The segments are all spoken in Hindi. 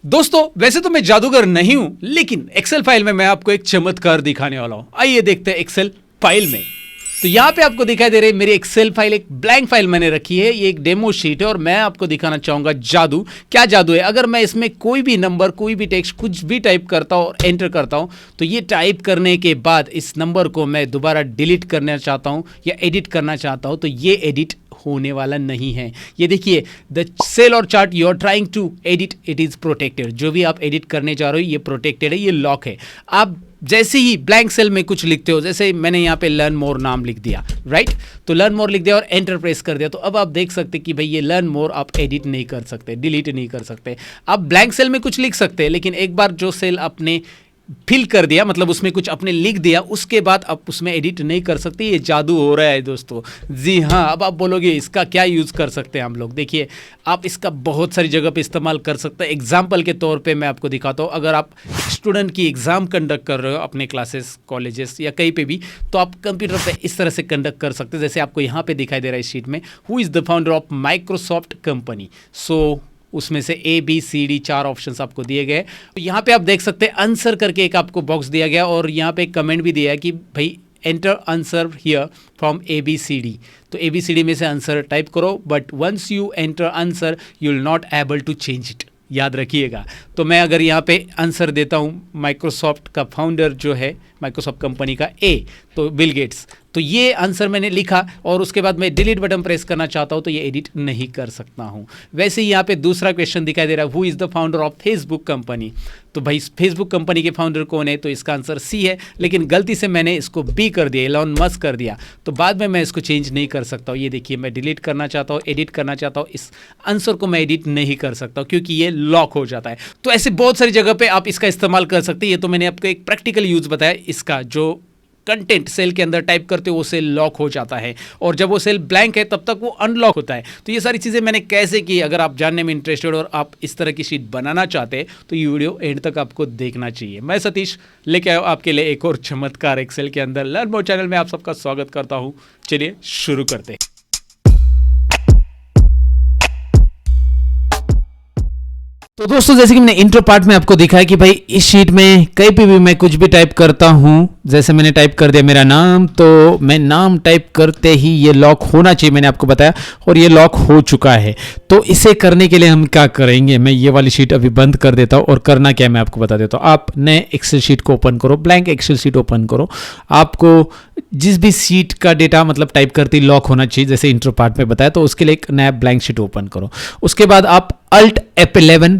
दोस्तों वैसे तो मैं जादूगर नहीं हूं, लेकिन एक्सेल फाइल में मैं आपको एक चमत्कार दिखाने वाला हूं। आइए देखते हैं एक्सेल फाइल में। तो यहां पे आपको दिखाई दे रही है मेरी एक्सेल फाइल, एक ब्लैंक फाइल मैंने रखी है। ये एक डेमो शीट है और मैं आपको दिखाना चाहूंगा जादू। क्या जादू है? अगर मैं इसमें कोई भी नंबर, कोई भी टेक्स्ट, कुछ भी टाइप करता हूं और एंटर करता हूं, तो ये टाइप करने के बाद इस नंबर को मैं दोबारा डिलीट करना चाहता हूं या एडिट करना चाहता हूं, तो ये एडिट होने वाला नहीं है। ये देखिए, द सेल और chart you are trying to edit, it is protected. जो भी आप एडिट करने जा रहे हो ये प्रोटेक्टेड है, ये लॉक है। आप जैसे ही ब्लैंक सेल में कुछ लिखते हो, जैसे मैंने यहाँ पे लर्न मोर नाम लिख दिया, राइट, तो लर्न मोर लिख दिया और एंटर प्रेस कर दिया, तो अब आप देख सकते कि भाई ये लर्न मोर आप एडिट नहीं कर सकते, डिलीट नहीं कर सकते। आप ब्लैंक सेल में कुछ लिख सकते हैं, लेकिन एक बार जो सेल आपने फिल कर दिया, मतलब उसमें कुछ आपने लिख दिया, उसके बाद आप उसमें एडिट नहीं कर सकते। ये जादू हो रहा है दोस्तों। जी हाँ, अब आप बोलोगे इसका क्या यूज़ कर सकते हैं हम लोग। देखिए, आप इसका बहुत सारी जगह पे इस्तेमाल कर सकते हैं। एग्जाम्पल के तौर पे मैं आपको दिखाता हूँ। अगर आप स्टूडेंट की एग्ज़ाम कंडक्ट कर रहे हो अपने क्लासेस, कॉलेजेस या कहीं पे भी, तो आप कंप्यूटर पे इस तरह से कंडक्ट कर सकते हैं, जैसे आपको यहाँ पे दिखाई दे रहा है इस शीट में, who is the founder of Microsoft company. So उसमें से ABCD 4 ऑप्शंस आपको दिए गए। तो यहाँ पे आप देख सकते हैं आंसर करके एक आपको बॉक्स दिया गया और यहाँ पे एक कमेंट भी दिया है कि भाई enter answer here from ABCD। तो ABCD में से आंसर टाइप करो, but once you enter answer you will not able to change it, याद रखिएगा। तो मैं अगर यहाँ पे आंसर देता हूँ माइक्रोसॉफ्ट का फाउंडर जो है माइक्रोसॉफ्ट कंपनी का A, तो बिल गेट्स, तो ये आंसर मैंने लिखा और उसके बाद मैं डिलीट बटन प्रेस करना चाहता हूँ, तो ये एडिट नहीं कर सकता हूँ। वैसे ही यहाँ पे दूसरा क्वेश्चन दिखाई दे रहा है, who is the founder of Facebook company. तो भाई फेसबुक कंपनी के फाउंडर कौन है? तो इसका आंसर C है, लेकिन गलती से मैंने इसको B कर दिया, एलॉन मस्क कर दिया, तो बाद में मैं इसको चेंज नहीं कर सकता हूँ। ये देखिए, मैं डिलीट करना चाहता हूँ, एडिट करना चाहता हूँ, इस आंसर को मैं एडिट नहीं कर सकता हूँ क्योंकि ये लॉक हो जाता है। तो ऐसे बहुत सारी जगह पे आप इसका इस्तेमाल कर सकते हैं। ये तो मैंने आपको एक प्रैक्टिकल यूज़ बताया इसका। जो कंटेंट सेल के अंदर टाइप करते हो वो सेल लॉक हो जाता है और जब वो सेल ब्लैंक है तब तक वो अनलॉक होता है। तो ये सारी चीज़ें मैंने कैसे की, अगर आप जानने में इंटरेस्टेड और आप इस तरह की शीट बनाना चाहते हैं तो ये वीडियो एंड तक आपको देखना चाहिए। मैं सतीश लेके आया आपके लिए एक और चमत्कार एक्सेल के अंदर। लर्न मोर चैनल में आप सबका स्वागत करता हूँ। चलिए शुरू करते हैं। तो दोस्तों, जैसे कि मैंने इंट्रो पार्ट में आपको दिखाया कि भाई इस शीट में कहीं पे भी मैं कुछ भी टाइप करता हूं, जैसे मैंने टाइप कर दिया मेरा नाम, तो मैं नाम टाइप करते ही ये लॉक होना चाहिए, मैंने आपको बताया, और ये लॉक हो चुका है। तो इसे करने के लिए हम क्या करेंगे, मैं ये वाली शीट अभी बंद कर देता हूँ और करना क्या है मैं आपको बता देता हूँ। आप नए एक्सेल शीट को ओपन करो, ब्लैंक एक्सेल शीट ओपन करो। आपको जिस भी शीट का डेटा मतलब टाइप करते ही लॉक होना चाहिए, जैसे इंट्रो पार्ट में बताया, तो उसके लिए एक नया ब्लैंक शीट ओपन करो। उसके बाद आप Alt F11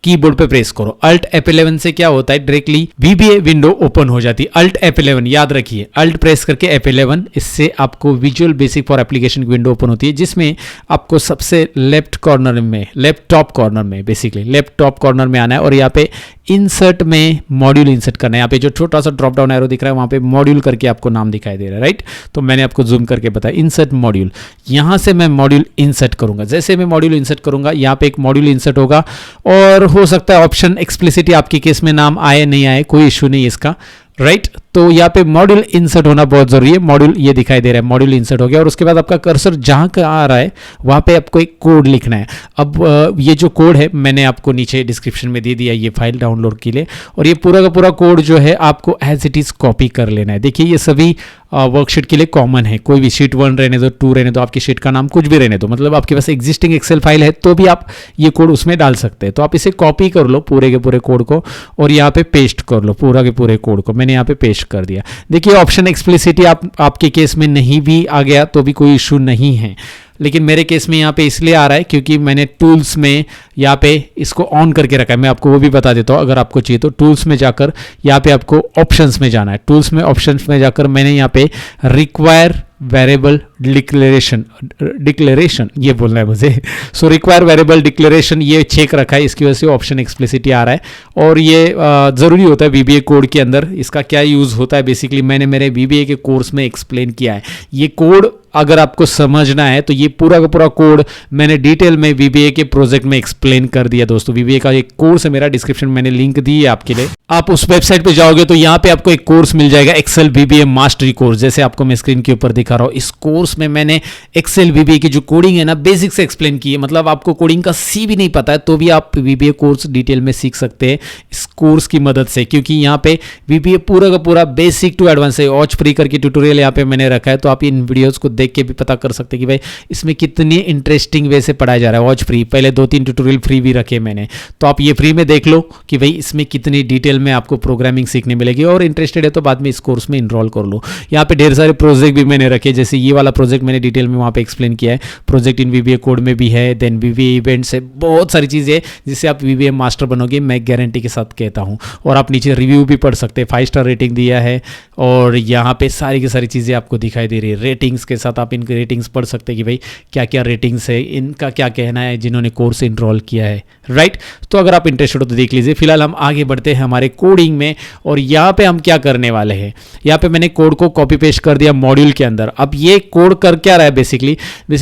कीबोर्ड पे प्रेस करो। Alt F11 से क्या होता है, डायरेक्टली VBA विंडो ओपन हो जाती है। Alt F11 याद रखिए, Alt प्रेस करके F11, इससे आपको विजुअल बेसिक फॉर एप्लीकेशन की विंडो ओपन होती है, जिसमें आपको सबसे लेफ्ट कॉर्नर में, लेफ्ट टॉप कॉर्नर में, बेसिकली लेफ्ट टॉप कॉर्नर में आना है और यहाँ पे इंसर्ट में मॉड्यूल इंसर्ट करना है। यहाँ पे जो छोटा सा ड्रॉप डाउन एरो दिख रहा है वहाँ पे मॉड्यूल करके आपको नाम दिखाई दे रहा है, राइट। तो मैंने आपको जूम करके बताया, इंसर्ट मॉड्यूल, यहाँ से मैं मॉड्यूल इंसर्ट करूंगा। जैसे मैं मॉड्यूल इंसर्ट करूंगा, यहाँ पे एक मॉड्यूल इंसर्ट होगा और हो सकता है ऑप्शन एक्सप्लिसिटी आपके केस में नाम आए नहीं आए, कोई इशू नहीं है इसका, राइट। तो यहाँ पे मॉड्यूल इंसर्ट होना बहुत जरूरी है। मॉड्यूल ये दिखाई दे रहा है, मॉड्यूल इंसर्ट हो गया और उसके बाद आपका कर्सर जहां का आ रहा है वहां पे आपको एक कोड लिखना है। अब ये जो कोड है मैंने आपको नीचे डिस्क्रिप्शन में दे दिया ये फाइल डाउनलोड के लिए, और ये पूरा का पूरा कोड जो है आपको एज इट इज कॉपी कर लेना है। देखिए, ये सभी वर्कशीट के लिए कॉमन है, कोई भी शीट 1 रहने दो, 2 रहने दो, आपकी शीट का नाम कुछ भी रहने दो, मतलब आपके पास एग्जिस्टिंग एक्सेल फाइल है तो भी आप ये कोड उसमें डाल सकते हैं। तो आप इसे कॉपी कर लो पूरे के पूरे कोड को और यहाँ पे पेस्ट कर लो पूरा के पूरे कोड को। मैंने यहाँ पे पेस्ट कर दिया। देखिए, ऑप्शन एक्सप्लिसिटी आपके केस में नहीं भी आ गया तो भी कोई इशू नहीं है, लेकिन मेरे केस में यहाँ पे इसलिए आ रहा है क्योंकि मैंने टूल्स में यहाँ पे इसको ऑन करके रखा है। मैं आपको वो भी बता देता हूँ, अगर आपको चाहिए तो टूल्स में जाकर यहाँ पे आपको ऑप्शंस में जाना है। टूल्स में ऑप्शंस में जाकर मैंने यहाँ पे रिक्वायर वेरिएबल डिक्लेरेशन ये बोलना है मुझे। सो रिक्वायर वेरिएबल डिक्लेरेशन ये चेक रखा है, इसकी वजह से ऑप्शन एक्सप्लिसिटी आ रहा है और ये ज़रूरी होता है VBA कोड के अंदर। इसका क्या यूज़ होता है बेसिकली मैंने मेरे VBA के कोर्स में एक्सप्लेन किया है। ये कोड अगर आपको समझना है तो ये पूरा का पूरा कोड मैंने डिटेल में VBA के प्रोजेक्ट में एक्सप्लेन कर दिया दोस्तों। VBA का एक कोर्स है मेरा, डिस्क्रिप्शन में मैंने लिंक दी है आपके लिए। आप उस वेबसाइट पे जाओगे तो यहाँ पे आपको एक कोर्स मिल जाएगा, एक्सेल VBA मास्टरी कोर्स, जैसे आपको मैं स्क्रीन के ऊपर दिखा रहा हूँ। इस कोर्स में मैंने एक्सेल VBA की जो कोडिंग है ना, बेसिक से एक्सप्लेन की है। मतलब आपको कोडिंग का सी भी नहीं पता है तो भी आप VBA कोर्स डिटेल में सीख सकते हैं इस कोर्स की मदद से, क्योंकि यहाँ पे VBA पूरा का पूरा बेसिक टू एडवांस है। वॉच फ्री करके ट्यूटोरियल यहाँ पे मैंने रखा है, तो आप इन वीडियोस को देख के भी पता कर सकते हैं कि भाई इसमें कितनी इंटरेस्टिंग वे से पढ़ाया जा रहा है। वॉच फ्री, पहले 2-3 ट्यूटोरियल फ्री भी रखे मैंने, तो आप ये फ्री में देख लो कि भाई इसमें कितनी डिटेल में आपको प्रोग्रामिंग सीखने मिलेगी। और इंटरेस्टेड है तो बाद में इस कोर्स में इनरोल कर लो। यहाँ पे ढेर सारे प्रोजेक्ट भी मैंने रखे, जैसे ये वाला प्रोजेक्ट मैंने डिटेल में वहाँ पे एक्सप्लेन किया है। प्रोजेक्ट इन VBA कोड में भी है, देन VBA इवेंट्स है, बहुत सारी चीज़ें हैं जिससे आप VBA मास्टर बनोगे, मैं गारंटी के साथ कहता हूँ। और आप नीचे रिव्यू भी पढ़ सकते हैं, 5 स्टार रेटिंग दिया है और यहाँ पे सारी की सारी चीज़ें आपको दिखाई दे रही है। रेटिंग्स के साथ आप इनके रेटिंग्स पढ़ सकते हैं कि भाई क्या क्या रेटिंग्स है, इनका क्या कहना है जिन्होंने कोर्स इनरोल किया है, राइट। तो अगर आप इंटरेस्टेड हो तो देख लीजिए। फिलहाल हम आगे बढ़ते हैं हमारे कोडिंग में, और यहाँ पे हम क्या करने वाले हैं, यहाँ पे मैंने कोड को कॉपी पेस्ट कर दिया मॉड्यूल के अंदर। अब ये कोड कर क्या रहा है, बेसिकली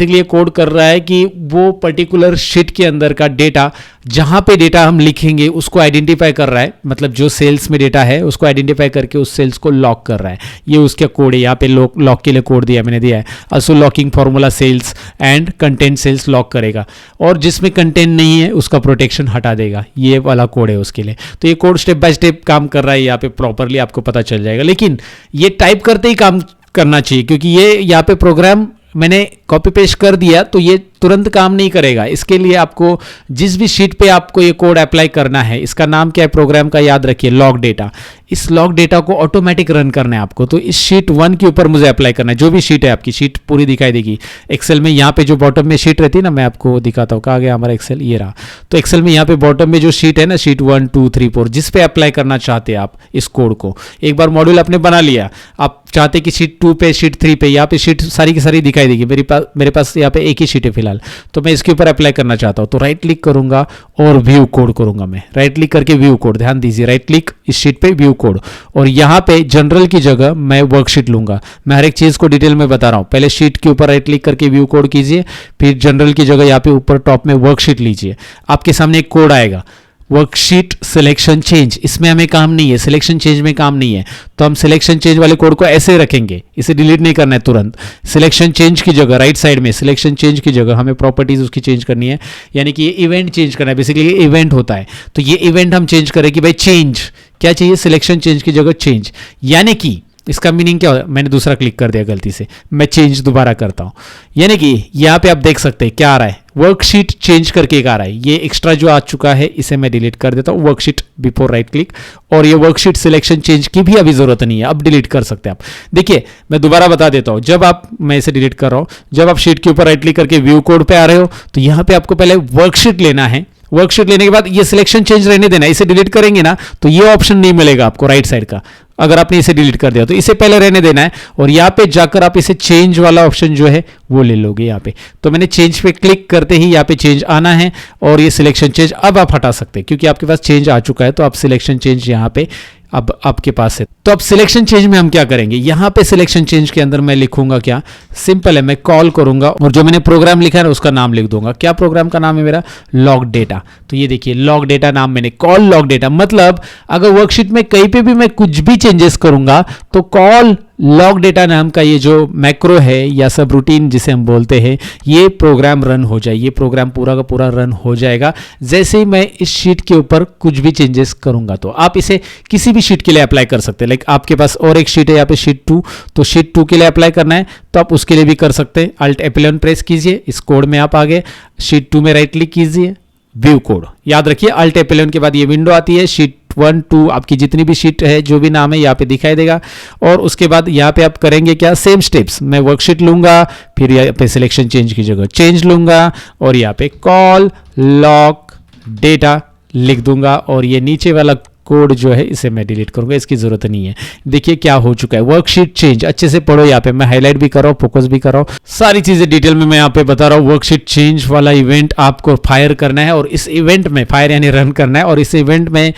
ये कोड कर रहा है कि वो पर्टिकुलर शीट के अंदर का डेटा, जहां पे डेटा हम लिखेंगे उसको आइडेंटिफाई कर रहा है। मतलब जो सेल्स में डेटा है उसको आइडेंटिफाई करके उस सेल्स को लॉक कर रहा है। ये उसका कोड है। यहाँ पे लॉक के लिए कोड दिया मैंने, दिया है also locking formula cells and content cells lock करेगा, और जिसमें कंटेंट नहीं है उसका प्रोटेक्शन हटा देगा। ये वाला कोड है उसके लिए। तो ये कोड स्टेप बाय स्टेप काम कर रहा है, यहाँ पे प्रॉपरली आपको पता चल जाएगा। लेकिन ये टाइप करते ही काम करना चाहिए, क्योंकि ये यहाँ पे प्रोग्राम मैंने कॉपी पेस्ट कर दिया तो ये तुरंत काम नहीं करेगा। इसके लिए आपको जिस भी शीट पे आपको ये कोड अप्लाई करना है, इसका नाम क्या है प्रोग्राम का, याद रखिए, लॉग डेटा। इस लॉग डेटा को ऑटोमेटिक रन करना है आपको। तो इस शीट 1 के ऊपर मुझे अप्लाई करना है। जो भी शीट है आपकी, शीट पूरी दिखाई देगी एक्सेल में। यहाँ पे जो बॉटम में शीट रहती है ना, मैं आपको दिखाता हूँ, कहाँ गया हमारा एक्सेल, ये रहा। तो एक्सेल में यहाँ पे बॉटम में जो शीट है ना, शीट 1, 2, 3, 4, जिस पे अप्लाई करना चाहते हैं आप इस कोड को, एक बार मॉड्यूल आपने बना लिया, आप चाहते कि शीट 2 पे, शीट 3 पे, यहाँ पे शीट सारी की सारी दिखाई देगी। मेरे पास यहाँ पे एक ही शीट है फिलहाल, तो मैं इसके ऊपर अप्लाई करना चाहता हूँ। तो राइट क्लिक करूंगा और व्यू कोड करूंगा। मैं राइट क्लिक करके व्यू कोड, ध्यान दीजिए, राइट क्लिक इस शीट पे व्यू कोड, और यहाँ पे जनरल की जगह मैं वर्कशीट लूंगा। मैं हर एक चीज को डिटेल में बता रहा हूँ। पहले शीट के ऊपर राइट क्लिक करके व्यू कोड कीजिए, फिर जनरल की जगह यहाँ पे ऊपर टॉप में वर्कशीट लीजिए। आपके सामने एक कोड आएगा, वर्कशीट सिलेक्शन चेंज। इसमें हमें काम नहीं है, सिलेक्शन चेंज में काम नहीं है, तो हम सिलेक्शन चेंज वाले कोड को ऐसे रखेंगे, इसे डिलीट नहीं करना है तुरंत। सिलेक्शन चेंज की जगह राइट साइड में सिलेक्शन चेंज की जगह हमें प्रॉपर्टीज उसकी चेंज करनी है, यानी कि ये इवेंट चेंज करना है। बेसिकली ये इवेंट होता है, तो ये इवेंट हम चेंज करें कि भाई चेंज क्या चाहिए, सिलेक्शन चेंज की जगह चेंज। यानी कि इसका मीनिंग क्या होता है, मैंने दूसरा क्लिक कर दिया गलती से, मैं चेंज दोबारा करता हूं। यानी कि यहां पे आप देख सकते हैं क्या आ रहा है, वर्कशीट चेंज करके एक आ रहा है। ये एक्स्ट्रा जो आ चुका है इसे मैं डिलीट कर देता हूं, वर्कशीट बिफोर राइट क्लिक। और ये वर्कशीट सिलेक्शन चेंज की भी अभी जरूरत नहीं है, अब डिलीट कर सकते हैं आप। देखिए मैं दोबारा बता देता हूं, जब आप, मैं इसे डिलीट कर रहा हूं, जब आप शीट के ऊपर राइट क्लिक करके व्यू कोड पे आ रहे हो तो यहां पे आपको पहले वर्कशीट लेना है। वर्कशीट लेने के बाद ये सिलेक्शन चेंज रहने देना है। इसे डिलीट करेंगे ना तो ये ऑप्शन नहीं मिलेगा आपको राइट साइड का, अगर आपने इसे डिलीट कर दिया तो इसे पहले रहने देना है, और यहाँ पे जाकर आप इसे चेंज वाला ऑप्शन जो है वो ले लोगे यहाँ पे। तो मैंने चेंज पे क्लिक करते ही यहाँ पे चेंज आना है, और ये सिलेक्शन चेंज अब आप हटा सकते हैं क्योंकि आपके पास चेंज आ चुका है। तो आप सिलेक्शन चेंज यहाँ पे अब आपके पास है। तो अब सिलेक्शन चेंज में हम क्या करेंगे, यहाँ पे सिलेक्शन चेंज के अंदर मैं लिखूंगा क्या, सिंपल है, मैं कॉल करूंगा और जो मैंने प्रोग्राम लिखा है उसका नाम लिख दूंगा। क्या प्रोग्राम का नाम है मेरा, लॉग डेटा। तो ये देखिए लॉग डेटा नाम मैंने, कॉल लॉग डेटा। मतलब अगर वर्कशीट में कहीं पे भी मैं कुछ भी चेंजेस करूंगा तो कॉल लॉग डेटा नाम का ये जो मैक्रो है या सब रूटीन जिसे हम बोलते हैं, ये प्रोग्राम रन हो जाए। ये प्रोग्राम पूरा का पूरा रन हो जाएगा जैसे ही मैं इस शीट के ऊपर कुछ भी चेंजेस करूंगा। तो आप इसे किसी भी शीट के लिए अप्लाई कर सकते हैं। लाइक आपके पास और एक शीट है यहाँ पे शीट 2, तो शीट 2 के लिए अप्लाई करना है तो आप उसके लिए भी कर सकते हैं। Alt F11 प्रेस कीजिए, इस कोड में आप आगे शीट 2 में राइट क्लिक कीजिए, व्यू कोड। याद रखिए Alt F11 के बाद ये विंडो आती है, शीट 1, 2 आपकी जितनी भी शीट है जो भी नाम है यहाँ पे दिखाई देगा। और उसके बाद यहाँ पे आप करेंगे क्या, सेम स्टेप्स। मैं वर्कशीट लूंगा, फिर यहाँ पे सिलेक्शन चेंज की जगह चेंज लूंगा, और यहाँ पे कॉल लॉग डेटा लिख दूंगा, और ये नीचे वाला कोड जो है इसे मैं डिलीट करूंगा, इसकी जरूरत नहीं है। देखिए क्या हो चुका है, वर्कशीट चेंज। अच्छे से पढ़ो, यहाँ पे मैं हाईलाइट भी कर रहा हूँ, फोकस भी कर रहा हूँ, सारी चीजें डिटेल में मैं यहाँ पे बता रहा हूँ। वर्कशीट चेंज वाला इवेंट आपको फायर करना है, और इस इवेंट में फायर यानी रन करना है, और इस इवेंट में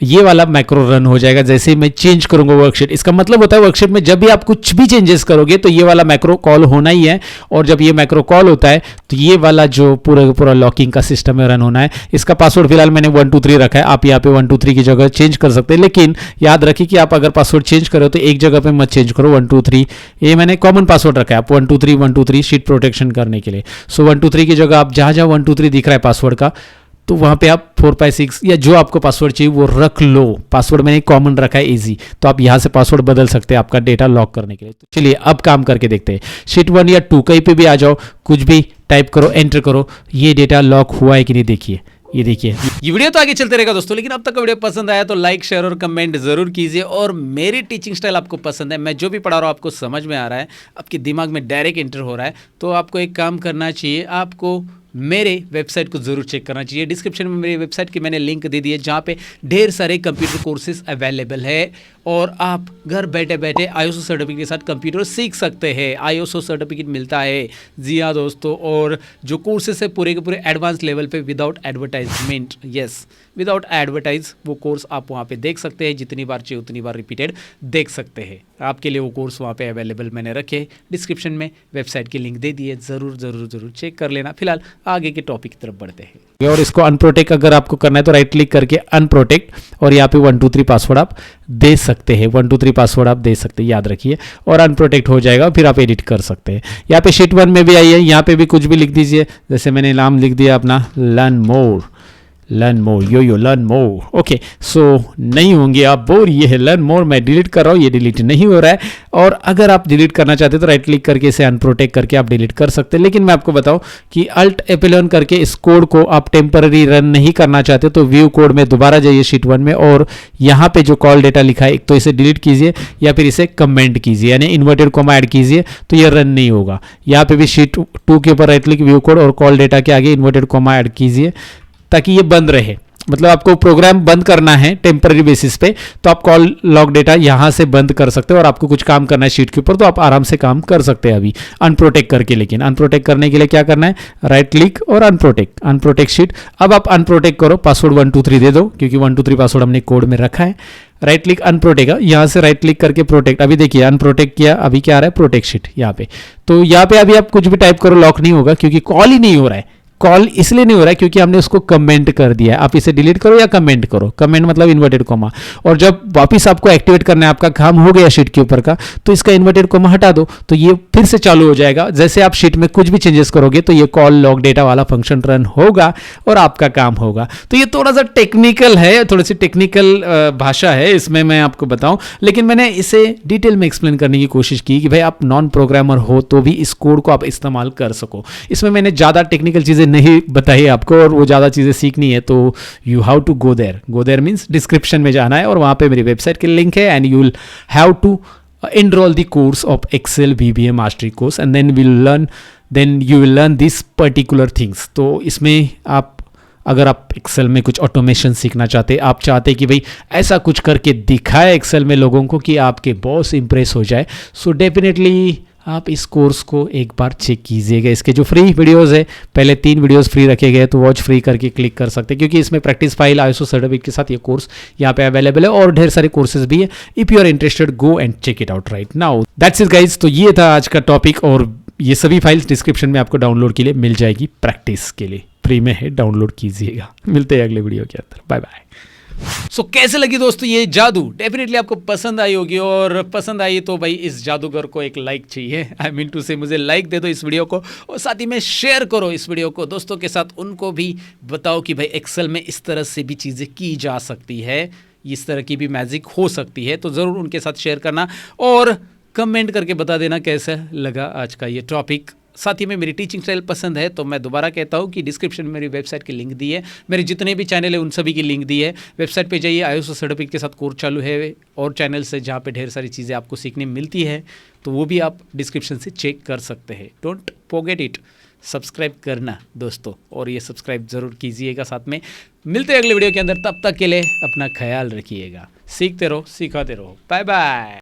ये वाला मैक्रो रन हो जाएगा जैसे ही मैं चेंज करूंगा वर्कशीट। इसका मतलब होता है वर्कशीट में जब भी आप कुछ भी चेंजेस करोगे तो ये वाला मैक्रो कॉल होना ही है, और जब ये मैक्रो कॉल होता है तो ये वाला जो पूरा लॉकिंग का सिस्टम है रन होना है। इसका पासवर्ड फिलहाल मैंने 1 2 3 रखा है, आप यहाँ पे 1 2 3 की जगह चेंज कर सकते हैं, लेकिन याद रखिए कि आप अगर पासवर्ड चेंज करो तो एक जगह पे मत चेंज करो 1 2 3। ये मैंने कॉमन पासवर्ड रखा है, आप 1 2 3 1 2 3 शीट प्रोटेक्शन करने के लिए। सो 1 2 3 की जगह आप जहाँ 1 2 3 दिख रहा है पासवर्ड का, तो वहाँ पे आप 4 5 6 या जो आपको पासवर्ड चाहिए वो रख लो। पासवर्ड मैंने कॉमन रखा है इजी, तो आप यहाँ से पासवर्ड बदल सकते हैं आपका डेटा लॉक करने के लिए। तो चलिए अब काम करके देखते हैं। शीट 1 या 2 कहीं पे भी आ जाओ, कुछ भी टाइप करो, एंटर करो, ये डेटा लॉक हुआ है कि नहीं देखिए, ये देखिए। ये वीडियो तो आगे चलते रहेगा दोस्तों, लेकिन अब तक का वीडियो पसंद आया तो लाइक शेयर और कमेंट जरूर कीजिए। और मेरी टीचिंग स्टाइल आपको पसंद है, मैं जो भी पढ़ा रहा हूँ आपको समझ में आ रहा है, आपके दिमाग में डायरेक्ट एंटर हो रहा है, तो आपको एक काम करना चाहिए, आपको मेरे वेबसाइट को जरूर चेक करना चाहिए। डिस्क्रिप्शन में मेरी वेबसाइट की मैंने लिंक दे दी है, जहाँ पे ढेर सारे कंप्यूटर कोर्सेज अवेलेबल है और आप घर बैठे बैठे ISO सर्टिफिकेट के साथ कंप्यूटर सीख सकते हैं। ISO सर्टिफिकेट मिलता है, जी हाँ दोस्तों, और जो कोर्सेज है पूरे के पूरे एडवांस लेवल पे without advertisement, yes without advertise, वो कोर्स आप वहाँ पे देख सकते हैं, जितनी बार चाहिए उतनी बार रिपीटेड देख सकते हैं। आपके लिए वो कोर्स वहाँ पे अवेलेबल मैंने रखे, डिस्क्रिप्शन में वेबसाइट की लिंक दे दी है, ज़रूर चेक कर लेना। फिलहाल आगे के टॉपिक की तरफ बढ़ते हैं। और इसको अनप्रोटेक्ट अगर आपको करना है तो राइट क्लिक करके अनप्रोटेक्ट, और यहाँ पे 1 2 3 पासवर्ड आप दे सकते हैं, 1 2 3 पासवर्ड आप दे सकते हैं, याद रखिए, और अनप्रोटेक्ट हो जाएगा, फिर आप एडिट कर सकते हैं। यहाँ पे शीट 1 में भी आई है, यहाँ पे भी कुछ भी लिख दीजिए, जैसे मैंने नाम लिख दिया अपना लर्न मोर यो लर्न मोर। ओके, सो नहीं होंगे आप बोर, ये है लर्न मोर, मैं डिलीट कर रहा हूँ, ये डिलीट नहीं हो रहा है। और अगर आप डिलीट करना चाहते हैं तो राइट क्लिक करके इसे अनप्रोटेक्ट करके आप डिलीट कर सकते हैं। लेकिन मैं आपको बताऊं कि अल्ट F11 करके इस कोड को आप टेम्पररी रन नहीं करना चाहते तो व्यू कोड में दोबारा जाइए शीट 1 में, और यहाँ पे जो कॉल डेटा लिखा है तो इसे डिलीट कीजिए या फिर इसे कमेंट कीजिए, यानी इन्वर्टेड कॉमा ऐड कीजिए, तो ये रन नहीं होगा। यहाँ पे भी शीट 2 के ऊपर राइट क्लिक, व्यू कोड और कॉल डेटा के आगे इन्वर्टेड कॉमा ऐड कीजिए ताकि ये बंद रहे। मतलब आपको प्रोग्राम बंद करना है टेम्पररी बेसिस पे, तो आप कॉल लॉग डेटा यहां से बंद कर सकते हो, और आपको कुछ काम करना है शीट के ऊपर तो आप आराम से काम कर सकते हैं अभी अनप्रोटेक्ट करके। लेकिन अनप्रोटेक्ट करने के लिए क्या करना है, राइट क्लिक और अनप्रोटेक्ट शीट। अब आप अनप्रोटेक्ट करो, पासवर्ड 1 2 3 दे दो, क्योंकि 1 2 3 पासवर्ड हमने कोड में रखा है। राइट क्लिक अनप्रोटेक्ट, यहाँ से राइट क्लिक करके प्रोटेक्ट, अभी देखिए अनप्रोटेक्ट किया, अभी क्या आ रहा है, प्रोटेक्ट शीट यहाँ पे। तो यहाँ पे अभी आप कुछ भी टाइप करो लॉक नहीं होगा, क्योंकि कॉल ही नहीं हो रहा है। कॉल इसलिए नहीं हो रहा है क्योंकि हमने उसको कमेंट कर दिया है। आप इसे डिलीट करो या कमेंट करो, कमेंट मतलब इन्वर्टेड कोमा, और जब वापस आपको एक्टिवेट करना है, आपका काम हो गया शीट के ऊपर का, तो इसका इन्वर्टेड कोमा हटा दो, तो ये फिर से चालू हो जाएगा। जैसे आप शीट में कुछ भी चेंजेस करोगे तो ये कॉल लॉग डेटा वाला फंक्शन रन होगा और आपका काम होगा। तो ये थोड़ा सा टेक्निकल है, थोड़ी सी टेक्निकल भाषा है इसमें, मैं आपको बताऊं, लेकिन मैंने इसे डिटेल में एक्सप्लेन करने की कोशिश की कि भाई आप नॉन प्रोग्रामर हो तो भी इस कोड को आप इस्तेमाल कर सको। इसमें मैंने ज़्यादा टेक्निकल चीज़ें नहीं बताई आपको, और वो ज़्यादा चीज़ें सीखनी है तो you have to go there means description में जाना है, और वहाँ पे मेरी वेबसाइट की लिंक है, and you will have to enroll the course of Excel VBA mastery course, and then you will learn these particular things। तो इसमें आप अगर आप एक्सेल में कुछ ऑटोमेशन सीखना चाहते, आप चाहते कि भाई ऐसा कुछ करके दिखाए एक्सेल में लोगों को कि आपके बॉस इंप्रेस हो जाए, सो डेफिनेटली आप इस कोर्स को एक बार चेक कीजिएगा। इसके जो फ्री वीडियोस है, पहले 3 वीडियोस फ्री रखे गए, तो वॉच फ्री करके क्लिक कर सकते हैं, क्योंकि इसमें प्रैक्टिस फाइल ISO सर्टिफिकेट के साथ ये कोर्स यहाँ पे अवेलेबल है, और ढेर सारे कोर्सेज भी है। If you are interested, go and check it out right now. That's it guys. तो ये था आज का टॉपिक, और ये सभी फाइल्स डिस्क्रिप्शन में आपको डाउनलोड के लिए मिल जाएगी, प्रैक्टिस के लिए फ्री में है, डाउनलोड कीजिएगा। मिलते हैं अगले वीडियो के अंदर, बाय बाय। कैसे लगी दोस्तों ये जादू? डेफिनेटली आपको पसंद आई होगी, और पसंद आई तो भाई इस जादूगर को एक लाइक चाहिए। आई मीन टू से मुझे लाइक दे दो इस वीडियो को, और साथ ही में शेयर करो इस वीडियो को दोस्तों के साथ। उनको भी बताओ कि भाई एक्सेल में इस तरह से भी चीज़ें की जा सकती है, इस तरह की भी मैजिक हो सकती है, तो ज़रूर उनके साथ शेयर करना, और कमेंट करके बता देना कैसा लगा आज का ये टॉपिक। साथ ही में मेरी टीचिंग स्टाइल पसंद है तो मैं दोबारा कहता हूँ कि डिस्क्रिप्शन में मेरी वेबसाइट की लिंक दी है, मेरे जितने भी चैनल है उन सभी की लिंक दी है। वेबसाइट पे जाइए, ISO सर्टिफिकेट के साथ कोर्स चालू है, और चैनल से जहाँ पे ढेर सारी चीज़ें आपको सीखने मिलती है, तो वो भी आप डिस्क्रिप्शन से चेक कर सकते हैं। डोंट फॉरगेट इट, सब्सक्राइब करना दोस्तों, और ये सब्सक्राइब ज़रूर कीजिएगा साथ में। मिलते हैं अगले वीडियो के अंदर, तब तक के लिए अपना ख्याल रखिएगा, सीखते रहो, सिखाते रहो, बाय बाय।